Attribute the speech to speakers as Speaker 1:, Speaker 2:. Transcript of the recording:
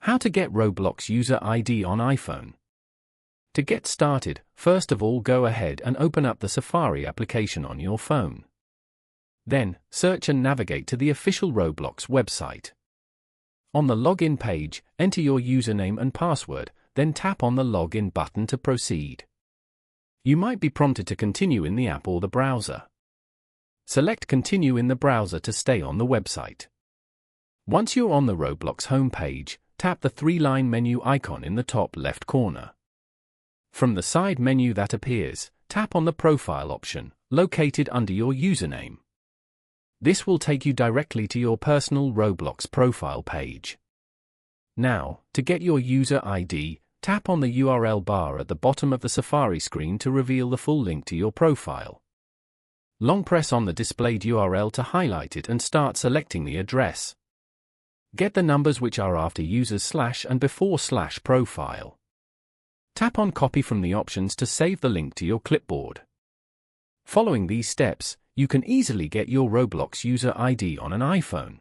Speaker 1: How to get Roblox User ID on iPhone. To get started, first of all go ahead and open up the Safari application on your phone. Then, search and navigate to the official Roblox website. On the login page, enter your username and password, then tap on the login button to proceed. You might be prompted to continue in the app or the browser. Select Continue in the browser to stay on the website. Once you're on the Roblox homepage, tap the three-line menu icon in the top left corner. From the side menu that appears, tap on the Profile option, located under your username. This will take you directly to your personal Roblox profile page. Now, to get your user ID, tap on the URL bar at the bottom of the Safari screen to reveal the full link to your profile. Long press on the displayed URL to highlight it and start selecting the address. Get the numbers which are after users/ and before/ profile. Tap on Copy from the options to save the link to your clipboard. Following these steps, you can easily get your Roblox User ID on an iPhone.